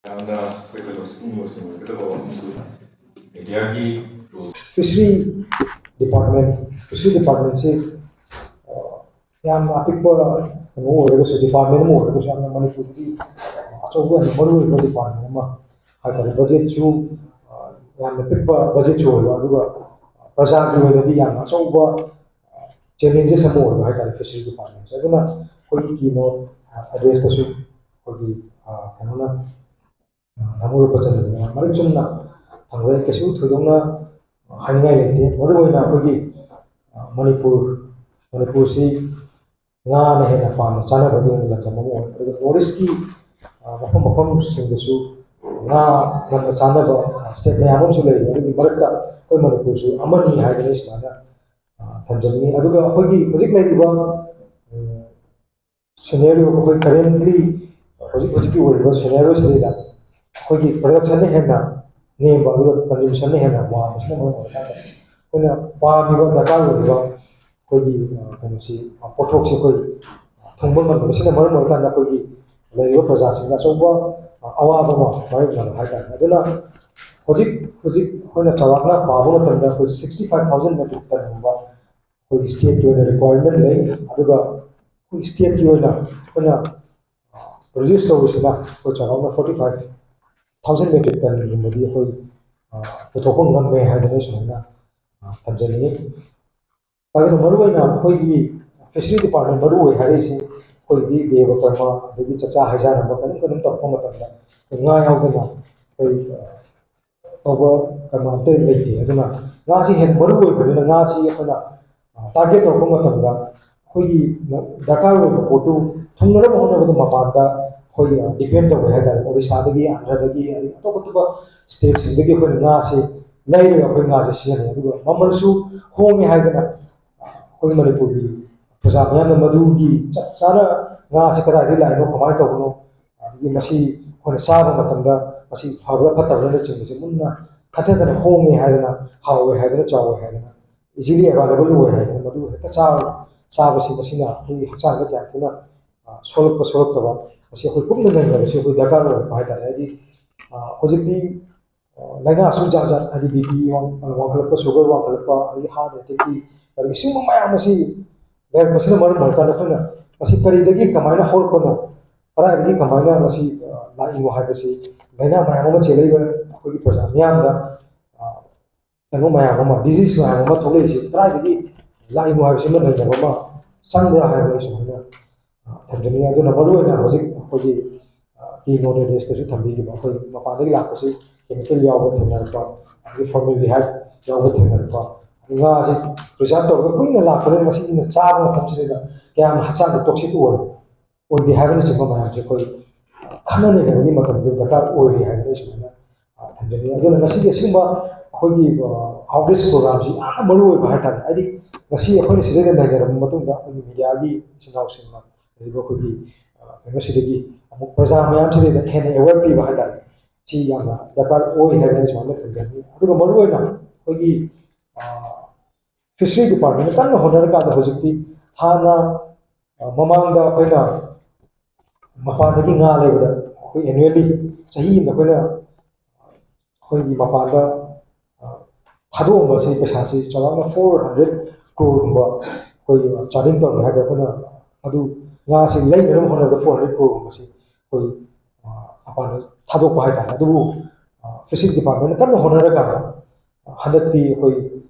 ꯌꯥꯝꯅ ꯑꯩꯈꯣꯏ ꯁꯤꯒꯨꯝꯕꯁꯤꯡ ꯑꯣꯏꯒꯗꯕ ꯑꯃꯁꯨ ꯃꯦꯗꯤꯌꯥꯒꯤ ꯔꯣꯜ ꯐꯤꯁꯔꯤ ꯗꯤꯄꯥꯔꯠꯃꯦꯟꯁꯤ ꯌꯥꯝꯅ ꯑꯄꯤꯛꯄ ꯀꯩꯅꯣ ꯑꯣꯏꯔꯒꯁꯨ ꯗꯤꯄꯥꯔꯠꯃꯦꯟ ꯑꯃ ꯑꯣꯏꯔꯒꯁꯨ ꯌꯥꯝꯅ ꯃꯅꯤꯄꯨꯔꯒꯤ ꯑꯆꯧꯕ ꯃꯔꯨꯑꯣꯏꯕ ꯗꯤꯄꯥꯔꯠꯃꯦꯟ ꯑꯃ ꯍꯥꯏꯇꯥꯔꯦ ꯕꯖꯦꯠꯁꯨ ꯌꯥꯝꯅ ꯄꯤꯛꯄ ꯕꯖꯦꯠꯁꯨ ꯑꯣꯏꯕ ꯑꯗꯨꯒ ꯄ꯭ꯔꯖꯥꯒꯤ ꯑꯣꯏꯅꯗꯤ ꯌꯥꯝꯅ ꯑꯆꯧꯕ ꯆꯦꯂꯦꯟꯖꯦꯁ ꯑꯃ ꯑꯣꯏꯕ ꯍꯥꯏꯇꯥꯔꯦ ꯐꯤꯁꯔꯤ ꯗꯤꯄꯥꯔꯠꯃꯦꯟꯁꯦ ꯑꯗꯨꯅ ꯑꯩꯈꯣꯏꯒꯤ ꯀꯤꯅꯣꯠ ꯑꯦꯗ꯭ꯔꯦꯁꯇꯁꯨ ꯑꯩꯈꯣꯏꯒꯤ ꯀꯩꯅꯣꯅ ꯇꯥꯃꯣ ꯔꯨꯄꯆꯟꯗ꯭ꯔꯅ ꯃꯔꯤꯛ ꯆꯨꯝꯅ ꯊꯝꯈ꯭ꯔꯦ ꯀꯩꯁꯨ ꯊꯣꯏꯗꯣꯛꯅ ꯍꯥꯏꯅꯤꯡꯉꯥꯏ ꯂꯩꯇꯦ ꯃꯔꯨꯑꯣꯏꯅ ꯑꯩꯈꯣꯏꯒꯤ ꯃꯅꯤꯄꯨꯔꯁꯤ ꯉꯥꯅ ꯍꯦꯟꯅ ꯄꯥꯝꯅ ꯆꯥꯅꯕꯒꯤ ꯂꯝꯗꯝ ꯑꯃ ꯑꯣꯏ ꯑꯗꯨꯒ ꯅꯣꯔꯠ ꯏꯁꯀꯤ ꯃꯐꯝꯁꯤꯡꯗꯁꯨ ꯉꯥ ꯉꯟꯅ ꯆꯥꯅꯕ ꯁ꯭ꯇꯦꯠ ꯃꯌꯥꯝ ꯑꯃꯁꯨ ꯂꯩꯔꯤ ꯑꯗꯨꯒꯤ ꯃꯔꯛꯇ ꯑꯩꯈꯣꯏ ꯃꯅꯤꯄꯨꯔꯁꯨ ꯑꯃꯅꯤ ꯍꯥꯏꯗꯅ ꯁꯨꯃꯥꯏꯅ ꯊꯝꯖꯅꯤꯡꯉꯤ ꯑꯗꯨꯒ ꯑꯩꯈꯣꯏꯒꯤ ꯍꯧꯖꯤꯛ ꯂꯩꯔꯤꯕ ꯁꯤꯅꯦꯔꯤꯌꯣ ꯑꯩꯈꯣꯏ ꯀꯔꯦꯟꯠꯂꯤ ꯍꯧꯖꯤꯛꯀꯤ ꯑꯣꯏꯔꯤꯕ ꯁꯤꯅꯦꯔꯤꯌꯣꯁꯤꯗꯩꯗ ꯑꯩꯈꯣꯏꯒꯤ ꯄ꯭ꯔꯗꯛꯁꯟꯅ ꯍꯦꯟꯅ ꯅꯦꯝꯕ ꯑꯗꯨꯒ ꯀꯟꯖꯨꯝꯁꯟꯅ ꯍꯦꯟꯅ ꯋꯥꯡꯕꯁꯤꯅ ꯃꯔꯝ ꯑꯣꯏꯔꯀꯥꯟꯗ ꯑꯩꯈꯣꯏꯅ ꯄꯥꯝꯃꯤꯕ ꯗꯔꯀꯥꯔ ꯑꯣꯏꯔꯤꯕ ꯑꯩꯈꯣꯏꯒꯤ ꯀꯩꯅꯣꯁꯤ ꯄꯣꯠꯊꯣꯛꯁꯤ ꯑꯩꯈꯣꯏ ꯐꯪꯕ ꯉꯝꯗꯕꯁꯤꯅ ꯃꯔꯝ ꯑꯣꯏꯔꯀꯥꯟꯗ ꯑꯩꯈꯣꯏꯒꯤ ꯂꯩꯔꯤꯕ ꯄ꯭ꯔꯖꯥꯁꯤꯡꯗ ꯑꯆꯧꯕ ꯑꯋꯥꯕ ꯑꯃ ꯃꯥꯌꯣꯛꯅꯕ ꯍꯥꯏꯇꯥꯔꯦ ꯑꯗꯨꯅ ꯍꯧꯖꯤꯛ ꯑꯩꯈꯣꯏꯅ ꯆꯥꯎꯔꯥꯛꯅ ꯄꯥꯕ ꯃꯇꯝꯗ ꯑꯩꯈꯣꯏ 65,000 ꯃꯦꯇ꯭ꯔꯤꯛ ꯇꯟꯒꯨꯝꯕ ꯑꯩꯈꯣꯏꯒꯤ ꯁ꯭ꯇꯦꯠꯀꯤ ꯑꯣꯏꯅ ꯔꯤꯀ꯭ꯋꯥꯏꯔꯃꯦꯟ ꯂꯩ ꯑꯗꯨꯒ ꯑꯩꯈꯣꯏ ꯁ꯭ꯇꯦꯠꯀꯤ ꯑꯣꯏꯅ ꯑꯩꯈꯣꯏꯅ ꯄ꯭ꯔꯣꯗ꯭ꯌꯨꯁ ꯇꯧꯔꯤꯁꯤꯅ ꯑꯩꯈꯣꯏ ꯆꯥꯎꯔꯥꯛꯅ 45,000 ꯃꯦꯇ꯭ꯔꯤꯛ ꯇꯟꯒꯨꯝꯕꯗꯤ ꯑꯩꯈꯣꯏ ꯄꯨꯊꯣꯛꯄ ꯉꯝꯃꯦ ꯍꯥꯏꯗꯅ ꯁꯨꯃꯥꯏꯅ ꯊꯝꯖꯅꯤꯡꯉꯤ ꯑꯗꯨꯅ ꯃꯔꯨꯑꯣꯏꯅ ꯑꯩꯈꯣꯏꯒꯤ ꯐꯤꯁꯔꯤ ꯗꯤꯄꯥꯔꯠꯃꯦꯟ ꯃꯔꯨ ꯑꯣꯏ ꯍꯥꯏꯔꯤꯁꯤ ꯑꯩꯈꯣꯏꯒꯤ ꯗꯦꯕ ꯀꯔꯃ ꯑꯗꯒꯤ ꯆꯥꯛꯆꯥ ꯍꯩꯖꯥꯟꯅꯕ ꯀꯔꯝ ꯇꯧꯔꯛꯄ ꯃꯇꯝꯗ ꯉꯥ ꯌꯥꯎꯗꯅ ꯑꯩꯈꯣꯏ ꯇꯧꯕ ꯀꯔꯃ ꯑꯝꯇ ꯂꯩꯇꯦ ꯑꯗꯨꯅ ꯉꯥꯁꯤ ꯍꯦꯟꯅ ꯃꯔꯨ ꯑꯣꯏꯕꯅꯤꯅ ꯉꯥꯁꯤ ꯑꯩꯈꯣꯏꯅ ꯇꯥꯔꯒꯦꯠ ꯇꯧꯔꯛꯄ ꯃꯇꯝꯗ ꯑꯩꯈꯣꯏꯒꯤ ꯗꯔꯀꯥꯔ ꯑꯣꯏꯕ ꯄꯣꯠꯇꯨ ꯊꯨꯡꯅꯅꯕ ꯍꯣꯠꯅꯕꯗ ꯃꯄꯥꯟꯗ ꯑꯩꯈꯣꯏ ꯗꯤꯄꯦꯟ ꯇꯧꯋꯦ ꯍꯥꯏꯇꯥꯔꯦ ꯑꯣꯔꯤꯁꯥꯗꯒꯤ ꯑꯟꯙ꯭ꯔꯗꯒꯤ ꯑꯗꯒꯤ ꯑꯇꯣꯞ ꯑꯇꯣꯞꯄ ꯁ꯭ꯇꯦꯠꯁꯤꯡꯗꯒꯤ ꯑꯩꯈꯣꯏꯅ ꯉꯥꯁꯤ ꯂꯩꯔꯒ ꯑꯩꯈꯣꯏ ꯉꯥꯁꯦ ꯁꯤꯖꯤꯟꯅꯩ ꯑꯗꯨꯒ ꯃꯃꯜꯁꯨ ꯍꯣꯡꯉꯦ ꯍꯥꯏꯗꯅ ꯑꯩꯈꯣꯏ ꯃꯅꯤꯄꯨꯔꯒꯤ ꯄ꯭ꯔꯖꯥ ꯃꯌꯥꯝꯅ ꯃꯗꯨꯒꯤ ꯆꯞ ꯆꯥꯅ ꯉꯥꯁꯤ ꯀꯗꯥꯏꯗꯒꯤ ꯂꯥꯛꯏꯅꯣ ꯀꯃꯥꯏꯅ ꯇꯧꯕꯅꯣ ꯑꯗꯒꯤ ꯃꯁꯤ ꯑꯩꯈꯣꯏꯅ ꯆꯥꯕ ꯃꯇꯝꯗ ꯃꯁꯤ ꯐꯕ꯭ꯔꯥ ꯐꯠꯇꯕ꯭ꯔꯥꯅꯆꯤꯡꯕꯁꯦ ꯃꯨꯟꯅ ꯈꯟꯊꯗꯅ ꯍꯣꯡꯉꯦ ꯍꯥꯏꯗꯅ ꯍꯥꯎꯋꯦ ꯍꯥꯏꯗꯅ ꯆꯥꯎꯋꯦ ꯍꯥꯏꯗꯅ ꯏꯖꯤꯂꯤ ꯑꯦꯕꯥꯏꯂꯦꯕꯜ ꯑꯣꯏ ꯍꯥꯏꯗꯅ ꯃꯗꯨ ꯍꯦꯛꯇ ꯆꯥꯕꯁꯤ ꯃꯁꯤꯅ ꯑꯩꯈꯣꯏꯒꯤ ꯍꯛꯆꯥꯡꯗ ꯀꯌꯥ ꯊꯤꯅ ꯁꯣꯛꯂꯛꯇꯕ ꯃꯁꯤ ꯑꯩꯈꯣꯏ ꯀꯨꯞꯅ ꯅꯩꯅꯕꯁꯤ ꯑꯩꯈꯣꯏ ꯗꯔꯀꯥꯔ ꯑꯣꯏꯔꯛꯄ ꯍꯥꯏꯇꯥꯔꯦ ꯍꯥꯏꯗꯤ ꯍꯧꯖꯤꯛꯇꯤ ꯂꯥꯏꯅꯥꯁꯨ ꯖꯥꯠ ꯖꯥꯠ ꯍꯥꯏꯗꯤ BP ꯋꯥꯡꯈꯠꯂꯛꯄ ꯁꯨꯒꯔ ꯋꯥꯡꯈꯠꯂꯛꯄ ꯑꯗꯒꯤ ꯍꯥꯔꯠ ꯑꯦꯇꯦꯛꯀꯤ ꯑꯗꯒꯤ ꯁꯤꯒꯨꯝꯕ ꯃꯌꯥꯝ ꯑꯁꯤ ꯂꯩꯔꯛꯄꯁꯤꯅ ꯃꯔꯝ ꯑꯣꯏꯔꯀꯥꯟꯗ ꯑꯩꯈꯣꯏꯅ ꯃꯁꯤ ꯀꯔꯤꯗꯒꯤ ꯀꯃꯥꯏꯅ ꯍꯧꯔꯛꯄꯅꯣ ꯀꯗꯥꯏꯗꯒꯤ ꯀꯃꯥꯏꯅ ꯃꯁꯤ ꯂꯥꯛꯏꯅꯣ ꯍꯥꯏꯕꯁꯤ ꯂꯥꯏꯅꯥ ꯃꯌꯥꯝ ꯑꯃ ꯆꯦꯜꯂꯛꯏꯕ ꯑꯩꯈꯣꯏꯒꯤ ꯄ꯭ꯔꯖꯥ ꯃꯤꯌꯥꯝꯗ ꯀꯩꯅꯣ ꯃꯌꯥꯝ ꯑꯃ ꯗꯤꯖꯤꯁ ꯃꯌꯥꯝ ꯑꯃ ꯊꯣꯛꯂꯛꯏꯁꯤ ꯀꯗꯥꯏꯗꯒꯤ ꯂꯥꯛꯏꯅꯣ ꯍꯥꯏꯕꯁꯤꯃ ꯅꯩꯅꯕ ꯑꯃ ꯆꯪꯕ꯭ꯔꯥ ꯍꯥꯏꯕ ꯁꯨꯃꯥꯏꯅ ꯊꯝꯖꯅꯤꯡꯉꯤ ꯑꯗꯨꯅ ꯃꯔꯨꯑꯣꯏꯅ ꯍꯧꯖꯤꯛ ꯑꯩꯈꯣꯏꯒꯤ ꯀꯤꯅꯣꯠ ꯑꯦꯗ꯭ꯔꯦꯁꯇꯁꯨ ꯊꯝꯕꯤꯈꯤꯕ ꯑꯩꯈꯣꯏ ꯃꯄꯥꯟꯗꯒꯤ ꯂꯥꯛꯄꯁꯤ ꯀꯦꯃꯤꯀꯦꯜ ꯌꯥꯎꯕ ꯊꯦꯡꯅꯔꯛꯄ ꯑꯗꯒꯤ ꯐꯣꯔꯃꯦꯜꯗꯤꯍꯥꯏꯗ ꯌꯥꯎꯕ ꯊꯦꯡꯅꯔꯛꯄ ꯉꯥꯁꯤ ꯄ꯭ꯔꯤꯖꯥꯔꯚ ꯇꯧꯔꯒ ꯀꯨꯏꯅ ꯂꯥꯛꯄꯅꯤꯅ ꯃꯁꯤꯅ ꯆꯥꯕ ꯃꯇꯝꯁꯤꯗ ꯀꯌꯥꯝ ꯍꯛꯆꯥꯡꯗ ꯇꯣꯛꯁꯤꯛ ꯑꯣꯏꯗꯦ ꯍꯥꯏꯕꯅꯆꯤꯡꯕ ꯃꯌꯥꯝꯁꯦ ꯑꯩꯈꯣꯏ ꯈꯟꯅ ꯅꯩꯅꯕꯒꯤ ꯃꯇꯝꯗꯨ ꯗꯔꯀꯥꯔ ꯑꯣꯏꯔꯤ ꯍꯥꯏꯕꯅ ꯁꯨꯃꯥꯏꯅ ꯊꯝꯖꯅꯤꯡꯉꯤ ꯑꯗꯨꯅ ꯉꯁꯤꯗꯤ ꯑꯁꯤꯒꯨꯝꯕ ꯑꯩꯈꯣꯏꯒꯤ ꯑꯥꯎꯠꯔꯤꯁ ꯄ꯭ꯔꯣꯒ꯭ꯔꯥꯝꯁꯤ ꯌꯥꯝꯅ ꯃꯔꯨ ꯑꯣꯏꯕ ꯍꯥꯏꯇꯥꯔꯦ ꯍꯥꯏꯗꯤ ꯉꯁꯤ ꯑꯩꯈꯣꯏꯅ ꯁꯤꯗꯩꯗ ꯅꯩꯅꯔꯕ ꯃꯇꯨꯡꯗ ꯑꯩꯈꯣꯏꯒꯤ ꯃꯤꯗꯤꯌꯥꯒꯤ ꯏꯆꯤꯟ ꯏꯅꯥꯎꯁꯤꯡꯅ ꯂꯩꯔꯤꯕ ꯑꯩꯈꯣꯏꯒꯤ ꯀꯩꯅꯣꯁꯤꯗꯒꯤ ꯑꯃꯨꯛ ꯄ꯭ꯔꯖꯥ ꯃꯌꯥꯝꯁꯤꯗꯩꯗ ꯍꯦꯟꯅ ꯑꯦꯋꯦꯌꯔ ꯄꯤꯕ ꯍꯥꯏꯇꯥꯔꯦ ꯁꯤ ꯌꯥꯝꯅ ꯗꯔꯀꯥꯔ ꯑꯣꯏ ꯍꯥꯏꯗꯅ ꯁꯨꯃꯥꯏꯅ ꯊꯝꯖꯅꯤꯡꯉꯤ ꯑꯗꯨꯒ ꯃꯔꯨꯑꯣꯏꯅ ꯑꯩꯈꯣꯏꯒꯤ ꯐꯤꯁꯔꯤ ꯗꯤꯄꯥꯔꯠꯃꯦꯟꯅ ꯀꯟꯅ ꯍꯣꯠꯅꯔꯀꯥꯟꯗ ꯍꯧꯖꯤꯛꯇꯤ ꯍꯥꯟꯅ ꯃꯃꯥꯡꯗ ꯑꯩꯈꯣꯏꯅ ꯃꯄꯥꯟꯗꯒꯤ ꯉꯥ ꯂꯩꯕꯗ ꯑꯩꯈꯣই ꯑꯦꯅꯨꯋꯦꯜꯂꯤ ꯆꯍꯤ ꯑꯃꯗ ꯑꯩꯈꯣꯏꯒꯤ ꯃꯄꯥꯟꯗ ꯊꯥꯗꯣꯛꯑꯝꯕꯁꯤ ꯄꯩꯁꯥꯁꯤ ꯆꯥꯎꯔꯥꯛꯅ 400 ꯀ꯭ꯔꯣꯔꯒꯨꯝꯕ ꯑꯩꯈꯣꯏ ꯆꯥꯗꯤꯡ ꯇꯧꯔꯝꯃꯦ ꯍꯥꯏꯇꯥꯔꯦ ꯑꯩꯈꯣꯏꯅ ꯑꯗꯨ ꯉꯥꯁꯤ ꯂꯩꯅꯅꯕ ꯍꯣꯠꯅꯕꯗ 400 ꯀ꯭ꯔꯣꯔꯒꯨꯝꯕꯁꯤ ꯑꯩꯈꯣꯏ ꯃꯄꯥꯟꯗ ꯊꯥꯗꯣꯛꯄ ꯍꯥꯏꯇꯥꯔꯦ ꯑꯗꯨꯕꯨ ꯐꯤꯁꯔꯤ ꯗꯤꯄꯥꯔꯠꯃꯦꯟꯅ ꯀꯟꯅ ꯍꯣꯠꯅꯔꯀꯥꯟꯗ ꯍꯟꯗꯛꯇꯤ ꯑꯩꯈꯣꯏ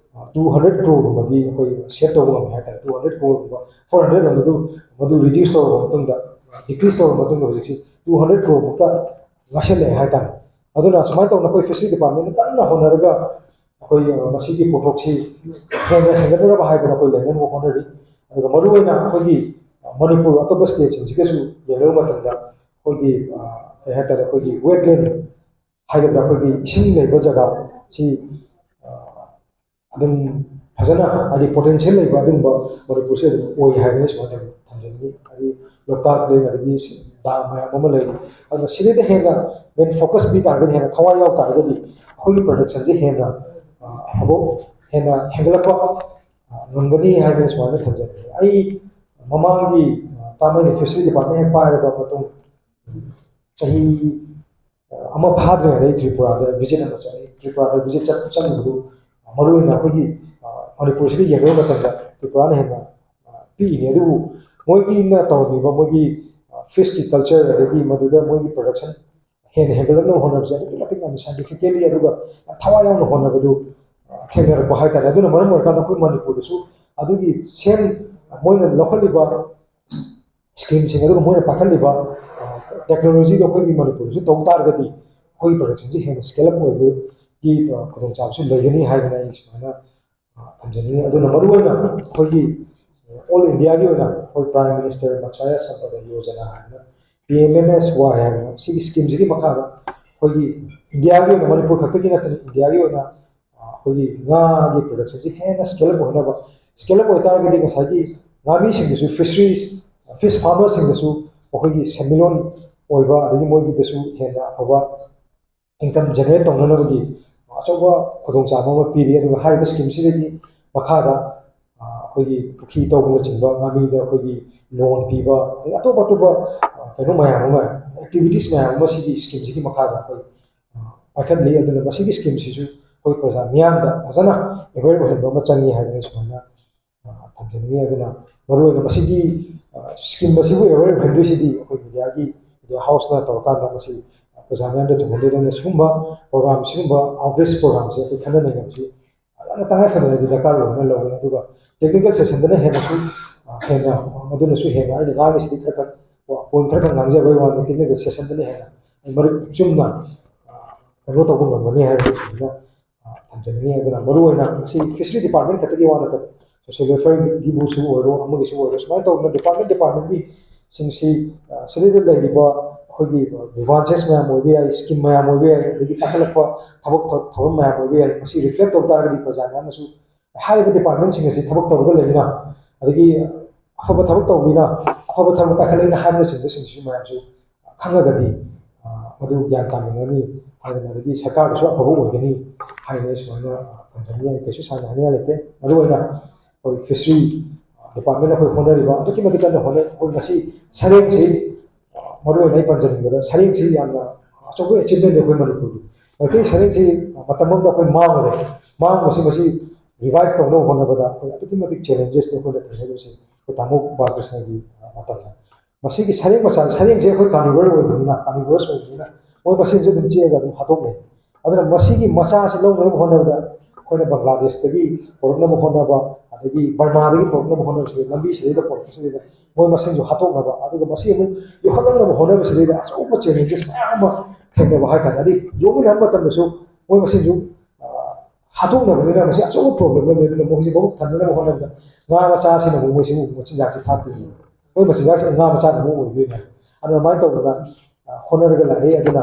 200 ꯀ꯭ꯔꯣꯔꯒꯨꯝꯕꯗꯤ ꯑꯩꯈꯣꯏ ꯁꯦꯞ ꯇꯧꯕ ꯉꯝꯃꯦ ꯍꯥꯏꯇꯥꯔꯦ 200 ꯀ꯭ꯔꯣꯔꯒꯨꯝꯕ 400 ꯃꯗꯨ ꯔꯤꯗ꯭ꯌꯨꯁ ꯇꯧꯔꯕ ꯃꯇꯨꯡꯗ ꯗꯤꯀ꯭ꯔꯤꯁ ꯇꯧꯔꯕ ꯃꯇꯨꯡꯗ ꯍꯧꯖꯤꯛꯁꯤ 200 ꯀ꯭ꯔꯣꯔꯃꯨꯛꯇ ꯉꯥꯏꯁꯤꯜꯂꯛꯑꯦ ꯍꯥꯏꯇꯥꯔꯦ ꯑꯗꯨꯅ ꯁꯨꯃꯥꯏꯅ ꯇꯧꯅ ꯑꯩꯈꯣꯏ ꯐꯤꯁꯔꯤ ꯗꯤꯄꯥꯔꯠꯃꯦꯟꯅ ꯀꯟꯅ ꯍꯣꯠꯅꯔꯒ ꯑꯩꯈꯣꯏ ꯃꯁꯤꯒꯤ ꯄꯣꯠꯊꯣꯛꯁꯤ ꯍꯦꯟꯅ ꯍꯦꯟꯒꯠꯅꯅꯕ ꯍꯥꯏꯗꯅ ꯑꯩꯈꯣꯏ ꯂꯩꯅꯅꯕ ꯍꯣꯠꯅꯔꯤ ꯑꯗꯨꯒ ꯃꯔꯨꯑꯣꯏꯅ ꯑꯩꯈꯣꯏꯒꯤ ꯃꯅꯤꯄꯨꯔ ꯑꯇꯣꯞꯄ ꯁ꯭ꯇꯦꯠꯁꯤꯡꯁꯤꯒꯁꯨ ꯌꯦꯡꯅꯕ ꯃꯇꯝꯗ ꯑꯩꯈꯣꯏꯒꯤ ꯀꯩ ꯍꯥꯏꯇꯥꯔꯦ ꯑꯩꯈꯣꯏꯒꯤ ꯋꯦꯠꯂꯦꯟ ꯍꯥꯏꯒꯗ꯭ꯔꯥ ꯑꯩꯈꯣꯏꯒꯤ ꯏꯁꯤꯡ ꯂꯩꯕ ꯖꯒꯥ ꯁꯤ ꯑꯗꯨꯝ ꯐꯖꯅ ꯍꯥꯏꯗꯤ ꯄꯣꯇꯦꯟꯁꯤꯌꯦꯜ ꯂꯩꯕ ꯑꯗꯨꯒꯨꯝꯕ ꯃꯅꯤꯄꯨꯔꯁꯦ ꯑꯗꯨꯝ ꯑꯣꯏ ꯍꯥꯏꯕꯅ ꯁꯨꯃꯥꯏꯅ ꯊꯝꯖꯅꯤꯡꯉꯤ ꯍꯥꯏꯗꯤ ꯂꯣꯛꯇꯥꯛ ꯂꯩ ꯑꯗꯒꯤ ꯗꯥꯝ ꯃꯌꯥꯝ ꯑꯃ ꯂꯩ ꯑꯗꯨꯅ ꯁꯤꯗꯩꯗ ꯍꯦꯟꯅ ꯃꯦꯟ ꯐꯣꯀꯁ ꯄꯤ ꯇꯥꯔꯒꯗꯤ ꯍꯦꯟꯅ ꯊꯋꯥꯏ ꯌꯥꯎ ꯇꯥꯔꯒꯗꯤ ꯑꯩꯈꯣꯏꯒꯤ ꯄ꯭ꯔꯗꯛꯁꯟꯁꯦ ꯍꯦꯟꯅ ꯑꯃꯨꯛ ꯍꯦꯟꯅ ꯍꯦꯟꯒꯠꯂꯛꯄ ꯉꯝꯒꯅꯤ ꯍꯥꯏꯕꯅ ꯁꯨꯃꯥꯏꯅ ꯊꯝꯖꯅꯤꯡꯉꯤ ꯑꯩ ꯃꯃꯥꯡꯒꯤ ꯇꯥꯝ ꯑꯩꯅ ꯐꯤꯁꯔꯤ ꯗꯤꯄꯥꯔꯠꯃꯦꯟ ꯍꯦꯛ ꯄꯥꯏꯔꯕ ꯃꯇꯨꯡ ꯆꯍꯤ ꯑꯃ ꯐꯥꯗ꯭ꯔꯤꯉꯩꯗ ꯑꯩ ꯇ꯭ꯔꯤꯄꯨꯔꯥꯗ ꯚꯤꯖꯤꯠ ꯑꯃ ꯆꯠꯂꯤ ꯇ꯭ꯔꯤꯄꯨꯔꯥꯗ ꯚꯤꯖꯤꯠ ꯆꯠꯂꯤꯕꯗꯨ ꯃꯔꯨꯑꯣꯏꯅ ꯑꯩꯈꯣꯏꯒꯤ ꯃꯅꯤꯄꯨꯔꯁꯤꯒ ꯌꯦꯡꯅꯕ ꯃꯇꯝꯗ ꯇ꯭ꯔꯤꯄꯨꯔꯥꯅ ꯍꯦꯟꯅ ꯄꯤꯛꯏꯅꯤ ꯑꯗꯨꯕꯨ ꯃꯣꯏꯒꯤꯅ ꯇꯧꯔꯝꯃꯤꯕ ꯃꯣꯏꯒꯤ ꯐꯤꯁꯀꯤ ꯀꯜꯆꯔ ꯑꯗꯒꯤ ꯃꯗꯨꯗ ꯃꯣꯏꯒꯤ ꯄ꯭ꯔꯗꯛꯁꯟ ꯍꯦꯟꯅ ꯍꯦꯟꯒꯠꯂꯛꯅꯕ ꯍꯣꯠꯅꯕꯁꯦ ꯑꯗꯨꯛꯀꯤ ꯃꯇꯤꯛ ꯌꯥꯝꯅ ꯁꯥꯏꯟꯇꯤꯐꯤꯀꯦꯜꯂꯤ ꯑꯗꯨꯒ ꯊꯋꯥꯏ ꯌꯥꯎꯅ ꯍꯣꯠꯅꯕꯗꯨ ꯊꯦꯡꯅꯔꯛꯄ ꯍꯥꯏꯇꯥꯔꯦ ꯑꯗꯨꯅ ꯃꯔꯝ ꯑꯣꯏꯔꯀꯥꯟꯗ ꯑꯩꯈꯣꯏ ꯃꯅꯤꯄꯨꯔꯗꯁꯨ ꯑꯗꯨꯒꯤ ꯁꯦꯝ ꯃꯣꯏꯅ ꯂꯧꯈꯠꯂꯤꯕ ꯁ꯭ꯀꯤꯝꯁꯤꯡ ꯑꯗꯨꯒ ꯃꯣꯏꯅ ꯄꯥꯏꯈꯠꯂꯤꯕ ꯇꯦꯛꯅꯣꯂꯣꯖꯤꯗꯣ ꯑꯩꯈꯣꯏꯒꯤ ꯃꯅꯤꯄꯨꯔꯗꯁꯨ ꯇꯧ ꯇꯥꯔꯒꯗꯤ ꯑꯩꯈꯣꯏꯒꯤ ꯄ꯭ꯔꯗꯛꯁꯟꯁꯤ ꯍꯦꯟꯅ ꯁ꯭ꯀꯦꯜ ꯑꯞ ꯑꯣꯏꯕꯒꯤ ꯈꯨꯗꯣꯡꯆꯥꯕꯁꯨ ꯂꯩꯒꯅꯤ ꯍꯥꯏꯗꯅ ꯑꯩ ꯁꯨꯃꯥꯏꯅ ꯊꯝꯖꯅꯤꯡꯉꯤ ꯑꯗꯨꯅ ꯃꯔꯨꯑꯣꯏꯅ ꯑꯩꯈꯣꯏꯒꯤ ꯑꯣꯜ ꯏꯟꯗꯤꯌꯥꯒꯤ ꯑꯣꯏꯅ ꯑꯩꯈꯣꯏ ꯄ꯭ꯔꯥꯏꯝ ꯃꯤꯅꯤꯁꯇꯔ ꯃꯠꯁ꯭ꯌꯥ ꯁꯝꯄꯗ ꯌꯣꯖꯅꯥ ꯍꯥꯏꯅ PMMSY ꯍꯥꯏꯕ ꯁꯤꯒꯤ ꯁ꯭ꯀꯤꯝꯁꯤꯒꯤ ꯃꯈꯥꯗ ꯑꯩꯈꯣꯏꯒꯤ ꯏꯟꯗꯤꯌꯥꯒꯤ ꯑꯣꯏꯅ ꯃꯅꯤꯄꯨꯔ ꯈꯛꯇꯒꯤ ꯅꯠꯇꯅ ꯏꯟꯗꯤꯌꯥꯒꯤ ꯑꯣꯏꯅ ꯑꯩꯈꯣꯏꯒꯤ ꯉꯥꯒꯤ ꯄ꯭ꯔꯗꯛꯁꯟꯁꯤ ꯍꯦꯟꯅ ꯁ꯭ꯀꯦꯜ ꯑꯞ ꯑꯣꯏꯅꯕ ꯁ꯭ꯀꯦꯜ ꯑꯞ ꯑꯣꯏꯇꯥꯔꯒꯗꯤ ꯉꯁꯥꯏꯒꯤ ꯉꯥꯃꯤꯁꯤꯡꯗꯁꯨ ꯐꯤꯁꯔꯤꯁ ꯐꯤꯁ ꯐꯥꯔꯃꯔꯁꯤꯡꯗꯁꯨ ꯃꯈꯣꯏꯒꯤ ꯁꯦꯟꯃꯤꯠꯂꯣꯟ ꯑꯣꯏꯕ ꯑꯗꯒꯤ ꯃꯣꯏꯒꯤꯗꯁꯨ ꯍꯦꯟꯅ ꯑꯐꯕ ꯏꯟꯀꯝ ꯖꯦꯅꯦꯔꯦꯠ ꯇꯧꯅꯅꯕꯒꯤ ꯑꯆꯧꯕ ꯈꯨꯗꯣꯡꯆꯥꯕ ꯑꯃ ꯄꯤꯔꯤ ꯑꯗꯨꯒ ꯍꯥꯏꯔꯤꯕ ꯁ꯭ꯀꯤꯝꯁꯤꯗꯒꯤ ꯃꯈꯥꯗ ꯑꯩꯈꯣꯏꯒꯤ ꯄꯨꯈ꯭ꯔꯤ ꯇꯧꯕꯅꯆꯤꯡꯕ ꯉꯥꯃꯤꯗ ꯑꯩꯈꯣꯏꯒꯤ ꯂꯣꯟ ꯄꯤꯕ ꯑꯗꯒꯤ ꯑꯇꯣꯞ ꯑꯇꯣꯞꯄ ꯀꯩꯅꯣ ꯃꯌꯥꯝ ꯑꯃ ꯑꯦꯛꯇꯤꯚꯤꯇꯤꯁ ꯃꯌꯥꯝ ꯑꯃ ꯁꯤꯒꯤ ꯁ꯭ꯀꯤꯝꯁꯤꯒꯤ ꯃꯈꯥꯗ ꯑꯩꯈꯣꯏ ꯄꯥꯏꯈꯠꯂꯤ ꯑꯗꯨꯅ ꯃꯁꯤꯒꯤ ꯁ꯭ꯀꯤꯝꯁꯤꯁꯨ ꯑꯩꯈꯣꯏ ꯄ꯭ꯔꯖꯥ ꯃꯤꯌꯥꯝꯗ ꯐꯖꯅ ꯑꯦꯋꯦꯌꯔ ꯑꯣꯏꯍꯟꯕ ꯑꯃ ꯆꯪꯉꯤ ꯍꯥꯏꯗꯅ ꯁꯨꯃꯥꯏꯅ ꯊꯝꯖꯅꯤꯡꯉꯤ ꯑꯗꯨꯅ ꯃꯔꯨꯑꯣꯏꯅ ꯃꯁꯤꯒꯤ ꯁ꯭ꯀꯤꯝ ꯑꯁꯤꯕꯨ ꯑꯦꯋꯦꯌꯔ ꯑꯣꯏꯍꯟꯗꯣꯏꯁꯤꯗꯤ ꯑꯩꯈꯣꯏ ꯃꯤꯗꯤꯌꯥ ꯍꯥꯎꯁꯅ ꯇꯧꯔꯀꯥꯟꯗ ꯃꯁꯤ ꯄ꯭ꯔꯖꯥ ꯃꯤꯌꯥꯝꯗ ꯊꯨꯡꯍꯟꯗꯣꯏꯅ ꯁꯤꯒꯨꯝꯕ ꯄ꯭ꯔꯣꯒ꯭ꯔꯥꯝ ꯁꯤꯒꯨꯝꯕ ꯑꯥꯎꯠꯔꯤꯆ ꯄ꯭ꯔꯣꯒ꯭ꯔꯥꯝꯁꯦ ꯑꯩꯈꯣꯏ ꯈꯟꯅ ꯅꯩꯅꯕꯁꯤ ꯌꯥꯝꯅ ꯇꯉꯥꯏꯐꯗꯅꯗꯤ ꯗꯔꯀꯥꯔ ꯑꯣꯏꯅ ꯂꯧꯋꯤ ꯑꯗꯨꯒ ꯇꯦꯛꯅꯤꯀꯦꯜ ꯁꯦꯁꯟꯗꯅ ꯍꯦꯟꯅꯁꯨ ꯍꯦꯟꯅ ꯃꯗꯨꯅꯁꯨ ꯍꯦꯟꯅ ꯑꯩꯅ ꯉꯥꯡꯉꯤꯁꯤꯗꯤ ꯈꯔ ꯄꯣꯏꯟ ꯈꯔ ꯉꯥꯡꯖꯕꯒꯤ ꯋꯥꯅꯤ ꯇꯦꯛꯅꯤꯀꯦꯜ ꯁꯦꯁꯟꯗꯅ ꯍꯦꯟꯅ ꯃꯔꯤꯛ ꯆꯨꯝꯅ ꯀꯩꯅꯣ ꯇꯧꯕ ꯉꯝꯒꯅꯤ ꯍꯥꯏꯕꯗꯨ ꯁꯤꯗ ꯊꯝꯖꯅꯤꯡꯉꯤ ꯑꯗꯨꯅ ꯃꯔꯨꯑꯣꯏꯅ ꯃꯁꯤ ꯐꯤꯁꯔꯤ ꯗꯤꯄꯥꯔꯠꯃꯦꯟ ꯈꯛꯇꯒꯤ ꯋꯥ ꯅꯠꯇꯕ ꯁꯣꯁꯤꯌꯦꯜ ꯋꯦꯜꯐꯤꯌꯔꯒꯤꯕꯨꯁꯨ ꯑꯣꯏꯔꯣ ꯑꯃꯒꯤꯁꯨ ꯑꯣꯏꯔꯣ ꯁꯨꯃꯥꯏꯅ ꯇꯧꯗꯅ ꯗꯤꯄꯥꯔꯠꯃꯦꯟꯒꯤ ꯁꯤꯡꯁꯤ ꯁꯤꯗꯩꯗ ꯂꯩꯔꯤꯕ ꯑꯩꯈꯣꯏꯒꯤ ꯑꯦꯗꯚꯥꯟꯇꯦꯖ ꯃꯌꯥꯝ ꯑꯣꯏꯕ ꯌꯥꯏ ꯁ꯭ꯀꯤꯝ ꯃꯌꯥꯝ ꯑꯣꯏꯕ ꯌꯥꯏ ꯑꯗꯒꯤ ꯄꯥꯏꯈꯠꯂꯛꯄ ꯊꯕꯛ ꯊꯧꯔꯝ ꯃꯌꯥꯝ ꯑꯣꯏꯕ ꯌꯥꯏ ꯃꯁꯤ ꯔꯤꯐ꯭ꯂꯦꯛ ꯇꯧ ꯇꯥꯔꯒꯗꯤ ꯄ꯭ꯔꯖꯥ ꯃꯌꯥꯝꯅꯁꯨ ꯍꯥꯏꯔꯤꯕ ꯗꯤꯄꯥꯔꯠꯃꯦꯟꯁꯤꯡ ꯑꯁꯤ ꯊꯕꯛ ꯇꯧꯔꯒ ꯂꯩꯅ ꯑꯗꯒꯤ ꯑꯐꯕ ꯊꯕꯛ ꯇꯧꯕꯤꯅ ꯑꯐꯕ ꯊꯕꯛ ꯄꯥꯏꯈꯠꯂꯛꯏꯅ ꯍꯥꯏꯕꯅꯆꯤꯡꯕꯁꯤꯡꯁꯤꯁꯨ ꯃꯌꯥꯝꯁꯨ ꯈꯪꯉꯒꯗꯤ ꯃꯗꯨ ꯒ꯭ꯌꯥꯟ ꯇꯥꯃꯤꯟꯅꯒꯅꯤ ꯍꯥꯏꯗꯅ ꯑꯗꯒꯤ ꯁꯔꯀꯥꯔꯗꯁꯨ ꯑꯐꯕ ꯑꯣꯏꯒꯅꯤ ꯍꯥꯏꯗꯅ ꯁꯨꯃꯥꯏꯅ ꯊꯝꯖꯅꯤꯡꯉꯤ ꯀꯩꯁꯨ ꯁꯥꯟꯅ ꯍꯥꯏꯅꯤꯡꯉꯥꯏ ꯂꯩꯇꯦ ꯃꯔꯨꯑꯣꯏꯅ ꯑꯩꯈꯣꯏ ꯐꯤꯁꯔꯤ ꯗꯤꯄꯥꯔꯠꯃꯦꯟ ꯑꯩꯈꯣꯏ ꯍꯣꯠꯅꯔꯤꯕ ꯑꯗꯨꯛꯀꯤ ꯃꯇꯤꯛ ꯀꯟꯅ ꯍꯣꯠꯅꯩ ꯑꯩꯈꯣꯏ ꯉꯁꯤ ꯁꯔꯦꯡꯁꯤ ꯃꯔꯨꯑꯣꯏꯅ ꯑꯩ ꯄꯟꯖꯅꯤꯡꯕꯗ ꯁꯔꯦꯡꯁꯤ ꯌꯥꯝꯅ ꯑꯆꯧꯕ ꯑꯦꯆꯤꯞꯃꯦꯟꯅꯤ ꯑꯩꯈꯣꯏ ꯃꯅꯤꯄꯨꯔꯒꯤ ꯃꯩꯇꯩ ꯁꯔꯦꯡꯁꯤ ꯃꯇꯝ ꯑꯃꯗ ꯑꯩꯈꯣꯏ ꯃꯥꯡꯉꯨꯔꯦ ꯃꯥꯡꯕꯁꯤ ꯃꯁꯤ ꯔꯤꯚꯥꯏꯚ ꯇꯧꯅꯕ ꯍꯣꯠꯅꯕꯗ ꯑꯩꯈꯣꯏ ꯑꯗꯨꯛꯀꯤ ꯃꯇꯤꯛ ꯆꯦꯂꯦꯟꯖꯦꯁꯅꯤ ꯑꯩꯈꯣꯏꯅ ꯊꯦꯡꯅꯔꯤꯕꯁꯤ ꯑꯩꯈꯣꯏ ꯇꯥꯃꯣ ꯕꯥꯂꯀ꯭ꯔꯤꯁꯅꯒꯤ ꯃꯇꯝꯗ ꯃꯁꯤꯒꯤ ꯁꯔꯦꯡ ꯃꯆꯥ ꯁꯔꯦꯡꯁꯤ ꯑꯩꯈꯣꯏ ꯀꯥꯔꯅꯤꯚꯔ ꯑꯣꯏꯕꯅꯤꯅ ꯀꯥꯔꯅꯤꯚꯔꯁ ꯑꯣꯏꯕꯅꯤ나 ꯃꯣꯏ ꯃꯁꯦꯟꯁꯨ ꯑꯗꯨꯝ ꯆꯤꯛꯑꯒ ꯑꯗꯨꯝ ꯍꯥꯠꯇꯣꯛꯅꯩ ꯑꯗꯨꯅ ꯃꯁꯤꯒꯤ ꯃꯆꯥꯁꯤ ꯂꯧꯅꯕ ꯍꯣꯠꯅꯕꯗ ꯑꯩꯈꯣꯏꯅ ꯕꯪꯒ꯭ꯂꯥꯗꯦꯁꯇꯒꯤ ꯄꯨꯔꯛꯅꯕ ꯍꯣꯠꯅꯕ ꯑꯗꯒꯤ ꯕꯔꯃꯥꯗꯒꯤ ꯄꯨꯔꯛꯅꯕ ꯍꯣꯠꯅꯕꯁꯤꯗ ꯂꯝꯕꯤꯁꯤꯗꯩꯗ ꯄꯨꯔꯛꯄꯁꯤꯗꯩꯗ ꯃꯣꯏ ꯃꯁꯦꯟꯁꯨ ꯍꯥꯠꯇꯣꯛꯅꯕ ꯑꯗꯨꯒ ꯃꯁꯤ ꯑꯃꯨꯛ ꯌꯣꯛꯈꯠꯂꯛꯅꯕ ꯍꯣꯠꯅꯕꯁꯤꯗꯩꯗ ꯑꯆꯧꯕ ꯆꯦꯂꯦꯟꯖꯦꯁ ꯃꯌꯥꯝ ꯑꯃ ꯊꯦꯡꯅꯕ ꯍꯥꯏꯇꯥꯔꯦ ꯑꯗꯩ ꯌꯣꯛꯃꯤꯟꯅꯕ ꯃꯇꯝꯗꯁꯨ ꯃꯣꯏ ꯃꯁꯦꯟꯁꯨ ꯍꯥꯠꯇꯣꯛꯅꯕꯅꯤꯅ ꯃꯁꯤ ꯑꯆꯧꯕ ꯄ꯭ꯔꯣꯕ꯭ꯂꯦꯝ ꯑꯃꯅꯤ ꯑꯗꯨꯅ ꯃꯣꯏꯁꯤ ꯃꯕꯨꯛ ꯊꯟꯅꯅꯕ ꯍꯣꯠꯅꯕꯗ ꯉꯥ ꯃꯆꯥꯁꯤꯅ ꯑꯃꯨꯛ ꯃꯣꯏꯁꯤꯕꯨ ꯃꯆꯤꯟꯖꯥꯛꯁꯤ ꯊꯥꯛꯇꯣꯏꯅꯤ ꯃꯣꯏ ꯃꯆꯤꯟꯖꯥꯛꯁꯤꯅ ꯉꯥ ꯃꯆꯥꯅ ꯑꯃꯨꯛ ꯑꯣꯏꯗꯣꯏꯅꯤ ꯑꯗꯨꯃꯥꯏꯅ ꯇꯧꯗꯅ ꯍꯣꯠꯅꯔꯒ ꯂꯥꯛꯏ ꯑꯗꯨꯅ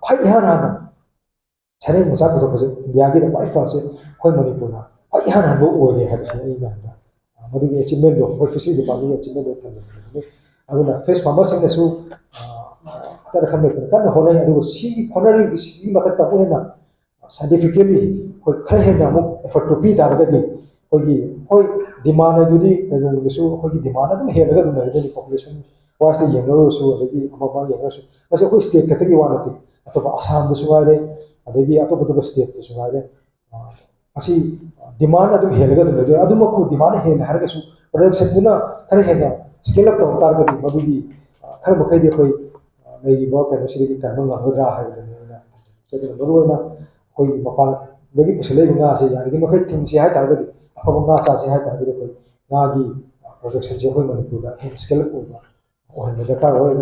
ꯈ꯭ꯋꯥꯏ ꯏꯍꯥꯟ ꯍꯥꯟꯅ ꯁꯔꯦꯡ ꯃꯆꯥ ꯄꯨꯊꯣꯛꯄꯁꯦ ꯏꯟꯗꯤꯌꯥꯒꯤꯗ ꯈ꯭ꯋꯥꯏ ꯐꯕꯁꯦ ꯑꯩꯈꯣꯏ ꯃꯅꯤꯄꯨꯔꯅ ꯈ꯭ꯋꯥꯏ ꯏꯍꯥꯟ ꯍꯥꯟꯕ ꯑꯣꯏꯔꯦ ꯍꯥꯏꯕꯁꯤꯅ ꯑꯩ ꯃꯌꯥꯝꯗ ꯃꯗꯨꯒꯤ ꯑꯦꯆꯤꯞꯃꯦꯟꯗꯣ ꯑꯩꯈꯣꯏ ꯐꯤꯁꯔꯤ ꯗꯤꯄꯥꯔꯠꯃꯦꯟꯒꯤ ꯑꯦꯆꯤꯞꯃꯦꯟꯗꯣ ꯊꯝꯖꯅꯤꯡꯕꯅꯤ ꯑꯗꯨꯅ ꯐꯤꯁ ꯐꯥꯔꯃꯔꯁꯤꯡꯅꯁꯨ ꯑꯇꯩ ꯑꯈꯪ ꯂꯩꯇꯅ ꯀꯟꯅ ꯍꯣꯠꯅꯩ ꯑꯗꯨꯒ ꯁꯤꯒꯤ ꯍꯣꯠꯅꯔꯤꯕꯁꯤꯒꯤ ꯃꯊꯛꯇ ꯑꯃꯨꯛ ꯍꯦꯟꯅ ꯁꯥꯏꯟꯇꯤꯐꯤꯀꯦꯜꯂꯤ ꯑꯩꯈꯣꯏ ꯈꯔ ꯍꯦꯟꯅ ꯑꯃꯨꯛ ꯑꯦꯐꯔꯠꯇꯨ ꯄꯤ ꯇꯥꯔꯒꯗꯤ ꯑꯩꯈꯣꯏꯒꯤ ꯍꯣꯏ ꯗꯤꯃꯥꯟ ꯑꯗꯨꯗꯤ ꯀꯩꯅꯣꯗꯁꯨ ꯑꯩꯈꯣꯏꯒꯤ ꯗꯤꯃꯥꯟ ꯑꯗꯨꯝ ꯍꯦꯜꯂꯒ ꯑꯗꯨꯝ ꯂꯩꯒꯅꯤ ꯄꯣꯄꯨꯂꯦꯁꯟ ꯋꯥꯏꯁꯇ ꯌꯦꯡꯅꯔꯨꯔꯁꯨ ꯑꯗꯒꯤ ꯑꯃ ꯌꯦꯡꯅꯔꯁꯨ ꯃꯁꯤ ꯑꯩꯈꯣꯏ ꯁ꯭ꯇꯦꯠ ꯈꯛꯇꯒꯤ ꯋꯥ ꯅꯠꯇꯦ ꯑꯇꯣꯞꯄ ꯑꯁꯥꯝꯗꯁꯨ ꯉꯥꯏꯔꯦ ꯑꯗꯒꯤ ꯑꯇꯣꯞ ꯑꯇꯣꯞꯄ ꯁ꯭ꯇꯦꯠꯇꯁꯨ ꯉꯥꯏꯔꯦ ꯃꯁꯤ ꯗꯤꯃꯥꯟ ꯑꯗꯨꯝ ꯍꯦꯜꯂꯒ ꯑꯗꯨꯝ ꯂꯩꯗꯣꯏ ꯑꯗꯨꯃꯛꯄꯨ ꯗꯤꯃꯥꯟ ꯍꯦꯜꯂꯦ ꯍꯥꯏꯔꯒꯁꯨ ꯄ꯭ꯔꯗꯛꯁꯟꯗꯨꯅ ꯈꯔ ꯍꯦꯟꯅ ꯁ꯭ꯀꯦꯜ ꯑꯞ ꯇꯧ ꯇꯥꯔꯒꯗꯤ ꯃꯗꯨꯒꯤ ꯈꯔ ꯃꯈꯩꯗꯤ ꯑꯩꯈꯣꯏ ꯂꯩꯔꯤꯕ ꯀꯩꯅꯣꯁꯤꯗꯒꯤ ꯀꯟꯕ ꯉꯝꯒꯗ꯭ꯔꯥ ꯍꯥꯏꯕꯗꯨꯅꯤ ꯑꯩꯅ ꯑꯗꯨꯅ ꯃꯔꯨꯑꯣꯏꯅ ꯑꯩꯈꯣꯏꯒꯤ ꯃꯄꯥꯟꯗꯒꯤ ꯄꯨꯁꯤꯜꯂꯛꯏꯕ ꯉꯥꯁꯦ ꯌꯥꯔꯤꯉꯩ ꯃꯈꯩ ꯊꯤꯡꯁꯤ ꯍꯥꯏꯇꯥꯔꯒꯗꯤ ꯑꯐꯕ ꯉꯥ ꯆꯥꯁꯤ ꯍꯥꯏꯇꯥꯔꯒꯗꯤ ꯑꯩꯈꯣꯏ ꯉꯥꯒꯤ ꯄ꯭ꯔꯗꯛꯁꯟꯁꯦ ꯑꯩꯈꯣꯏ ꯃꯅꯤꯄꯨꯔꯗ ꯍꯦꯟꯅ ꯁ꯭ꯀꯦꯜ ꯑꯞ ꯑꯣꯏꯍꯟꯕ ꯗꯔꯀꯥꯔ ꯑꯣꯏ